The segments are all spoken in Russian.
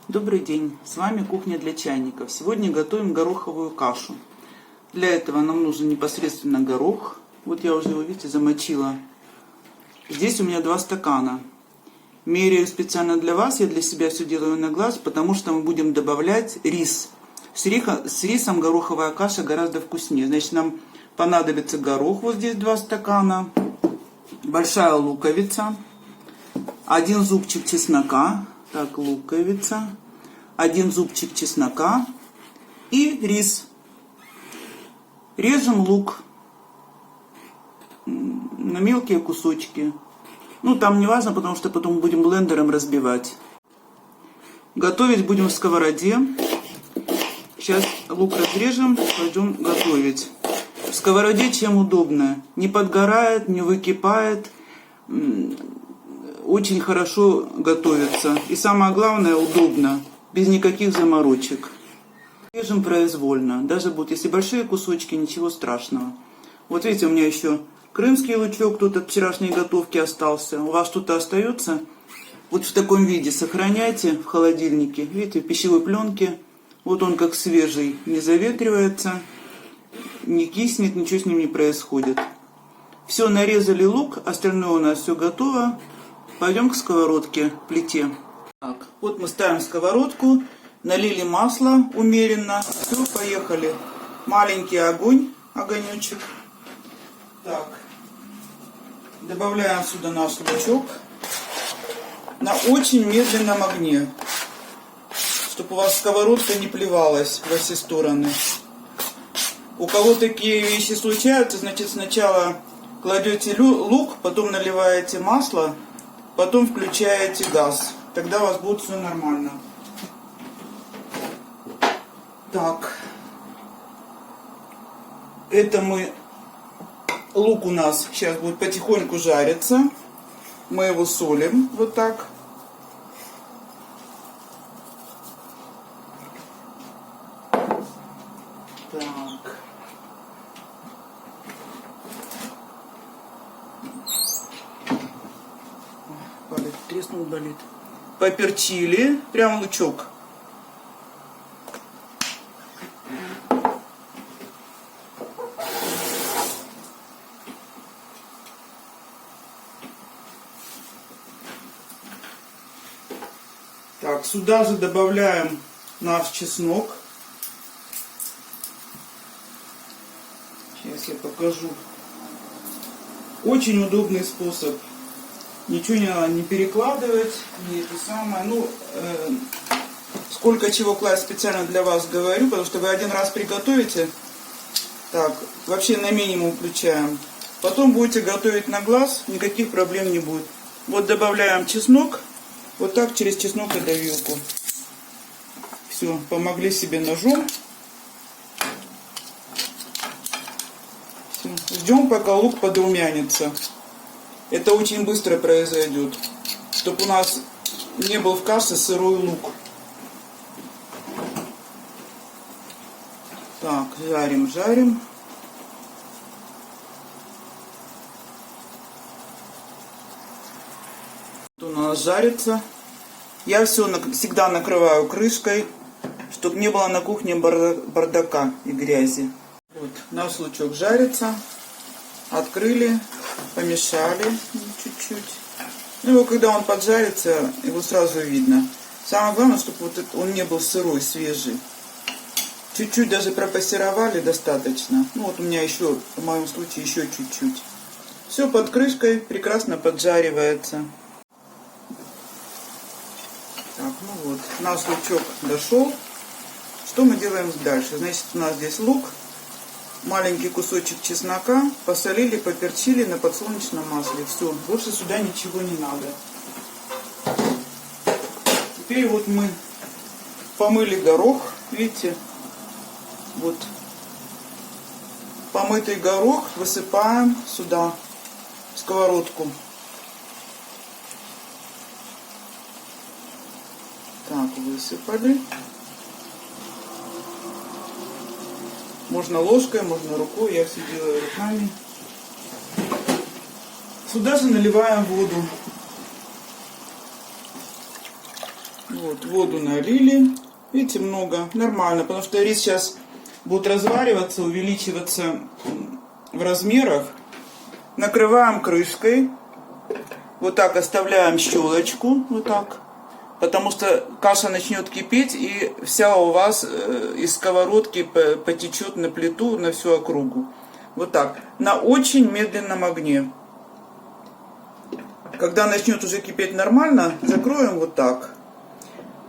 Добрый день, с вами кухня для чайников. Сегодня готовим гороховую кашу. Для этого нам нужен непосредственно горох. Вот я уже его, видите, замочила. Здесь у меня 2 стакана. Меряю специально для вас, я для себя все делаю на глаз, потому что мы будем добавлять рис. С рисом гороховая каша гораздо вкуснее. Значит, нам понадобится горох, вот здесь 2 стакана, большая луковица, 1 зубчик чеснока, так, луковица, 1 зубчик чеснока и рис. Режем лук на мелкие кусочки. Ну, там не важно, потому что потом будем блендером разбивать. Готовить будем в сковороде. Сейчас лук разрежем, пойдем готовить. В сковороде чем удобно. Не подгорает, не выкипает. Очень хорошо готовится. И самое главное, удобно. Без никаких заморочек. Режем произвольно. Даже будут, если большие кусочки, ничего страшного. Вот видите, у меня еще крымский лучок тут от вчерашней готовки остался. У вас что-то остается? Вот в таком виде сохраняйте в холодильнике. Видите, в пищевой пленке. Вот он как свежий. Не заветривается, не киснет, ничего с ним не происходит. Все, нарезали лук. Остальное у нас все готово. Пойдем к сковородке, плите. Так, вот мы ставим сковородку. Налили масло умеренно. Все, поехали. Маленький огонь, огонечек. Так. Добавляем сюда наш лучок. На очень медленном огне. Чтобы у вас сковородка не плевалась во все стороны. У кого такие вещи случаются, значит, сначала кладете лук, потом наливаете масло, потом включаете газ. Тогда у вас будет все нормально. Так. Это лук у нас сейчас будет потихоньку жариться. Мы его солим вот так. Так. Палец треснул, болит. Поперчили. Прям лучок. Так, сюда же добавляем наш чеснок. Сейчас я покажу. Очень удобный способ. Ничего не надо не перекладывать, не это самое. Ну, сколько чего класть специально для вас говорю, потому что вы один раз приготовите. Так, вообще на минимум включаем. Потом будете готовить на глаз, никаких проблем не будет. Вот добавляем чеснок. Вот так через чеснок и давилку. Все, помогли себе ножом. Все. Ждем, пока лук подрумянится. Это очень быстро произойдет. Чтобы у нас не был в каше сырой лук. Так, жарим, жарим. У нас жарится. Я все всегда накрываю крышкой, чтобы не было на кухне бардака и грязи. Вот, наш лучок жарится. Открыли, помешали чуть-чуть. Ну, его, когда он поджарится, его сразу видно. Самое главное, чтобы вот он не был сырой, свежий. Чуть-чуть даже пропассеровали достаточно. Ну, вот у меня еще, в моем случае, еще чуть-чуть. Все под крышкой, прекрасно поджаривается. Так, ну вот, наш лучок дошел. Что мы делаем дальше? Значит, у нас здесь лук, маленький кусочек чеснока, посолили, поперчили на подсолнечном масле. Все, больше сюда ничего не надо. Теперь вот мы помыли горох, видите, вот помытый горох высыпаем сюда, в сковородку. Так, высыпали. Можно ложкой, можно рукой, я все делаю руками. Сюда же наливаем воду. Вот Вот, воду налили. Видите, много. Нормально, потому что рис сейчас будет развариваться, увеличиваться в размерах. Накрываем крышкой. Вот так оставляем щелочку. Вот так. Потому что каша начнет кипеть, и вся у вас из сковородки потечет на плиту, на всю округу. Вот так. На очень медленном огне. Когда начнет уже кипеть нормально, закроем вот так.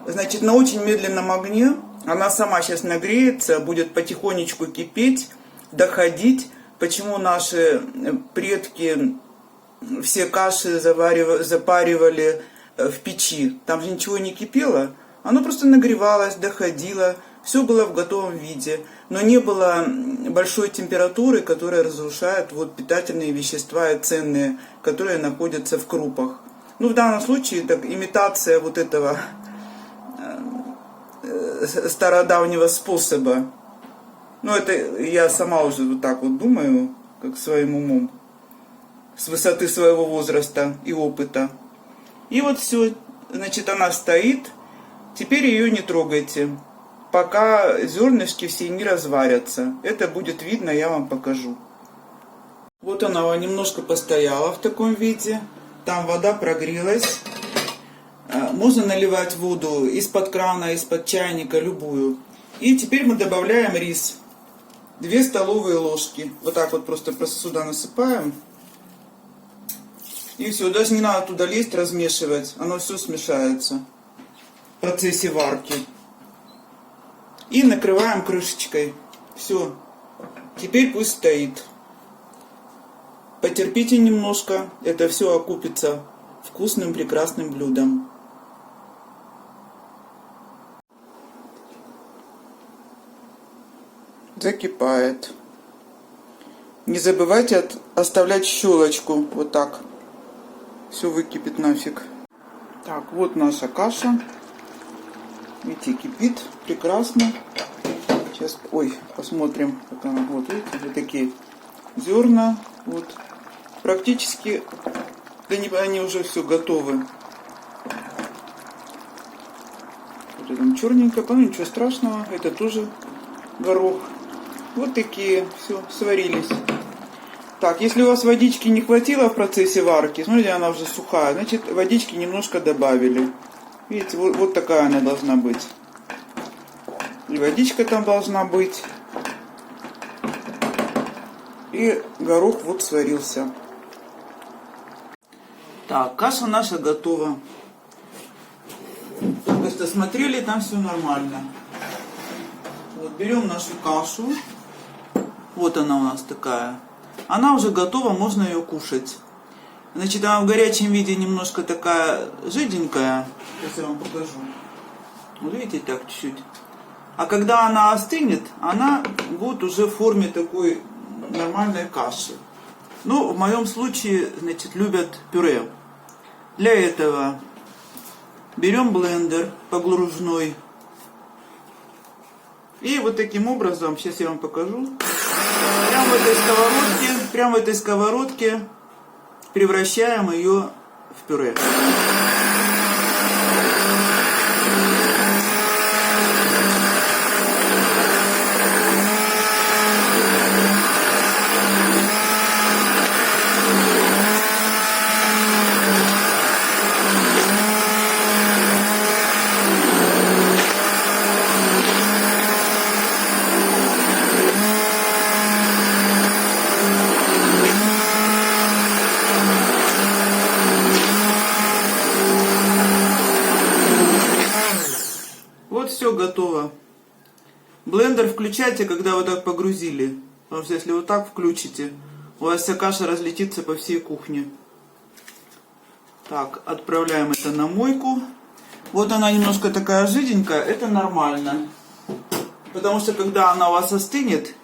Значит, на очень медленном огне она сама сейчас нагреется, будет потихонечку кипеть, доходить. Почему наши предки все каши запаривали в печи? Там же ничего не кипело. Оно просто нагревалось, доходило. Все было в готовом виде. Но не было большой температуры, которая разрушает вот питательные вещества и ценные, которые находятся в крупах. Ну, в данном случае так, имитация вот этого стародавнего способа. Ну, это я сама уже вот так вот думаю, как своим умом, с высоты своего возраста и опыта. И вот все, значит, она стоит. Теперь ее не трогайте, пока зернышки все не разварятся. Это будет видно, я вам покажу. Вот она немножко постояла в таком виде. Там вода прогрелась. Можно наливать воду из-под крана, из-под чайника, любую. И теперь мы добавляем рис. 2 столовые ложки. Вот так вот просто сюда насыпаем. И все, даже не надо туда лезть, размешивать. Оно все смешается в процессе варки. И накрываем крышечкой. Все. Теперь пусть стоит. Потерпите немножко. Это все окупится вкусным, прекрасным блюдом. Закипает. Не забывайте оставлять щелочку. Вот так. Все выкипит нафиг. Так, вот наша каша. Видите, кипит прекрасно. Сейчас, посмотрим, как она. Вот, видите, вот такие зерна. Вот. Практически они уже все готовы. Вот там черненько, ну ничего страшного. Это тоже горох. Вот такие, все, сварились. Так, если у вас водички не хватило в процессе варки, смотрите, она уже сухая, значит, водички немножко добавили. Видите, вот такая она должна быть. И водичка там должна быть. И горох вот сварился. Так, каша наша готова. Только что смотрели, там все нормально. Вот берем нашу кашу. Вот она у нас такая. Она уже готова, можно ее кушать. Значит, она в горячем виде немножко такая жиденькая. Сейчас я вам покажу. Вот видите, так чуть-чуть. А когда она остынет, она будет уже в форме такой нормальной каши. Ну, в моем случае, значит, любят пюре. Для этого берем блендер погружной. И вот таким образом, сейчас я вам покажу. Прямо в этой сковородке превращаем ее в пюре. Вот все готово. Блендер включайте, когда вы так погрузили. Потому что если вы так включите, у вас вся каша разлетится по всей кухне. Так, отправляем это на мойку. Вот она немножко такая жиденькая, это нормально. Потому что когда она у вас остынет,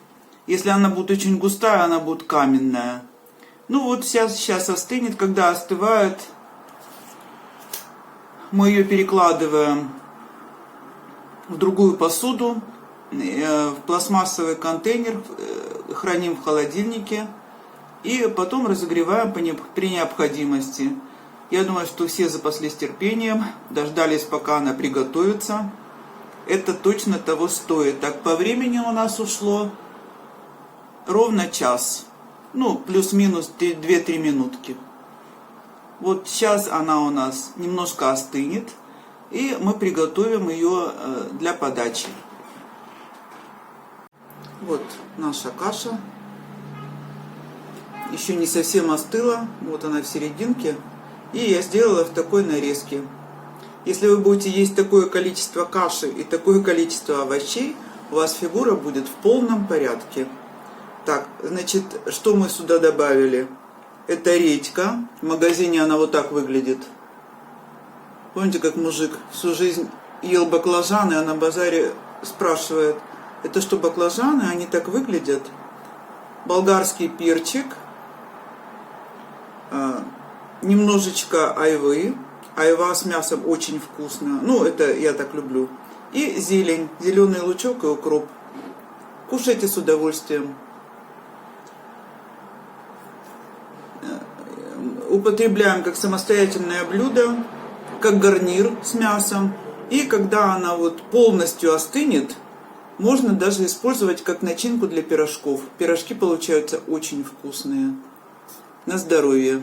если она будет очень густая, она будет каменная. Ну вот сейчас остынет, когда остывает, мы ее перекладываем в другую посуду, в пластмассовый контейнер, храним в холодильнике и потом разогреваем при необходимости. Я думаю, что все запаслись терпением, дождались, пока она приготовится. Это точно того стоит. Так, по времени у нас ушло ровно час. Ну, плюс-минус 2-3 минутки. Вот сейчас она у нас немножко остынет. И мы приготовим ее для подачи. Вот наша каша. Еще не совсем остыла. Вот она в серединке. И я сделала в такой нарезке. Если вы будете есть такое количество каши и такое количество овощей, у вас фигура будет в полном порядке. Так, значит, что мы сюда добавили? Это редька. В магазине она вот так выглядит. Помните, как мужик всю жизнь ел баклажаны, а на базаре спрашивает, это что, баклажаны? Они так выглядят? Болгарский перчик. Немножечко айвы. Айва с мясом очень вкусно. Ну, это я так люблю. И зелень. Зеленый лучок и укроп. Кушайте с удовольствием. Употребляем как самостоятельное блюдо, как гарнир с мясом. И когда она вот полностью остынет, можно даже использовать как начинку для пирожков. Пирожки получаются очень вкусные. На здоровье!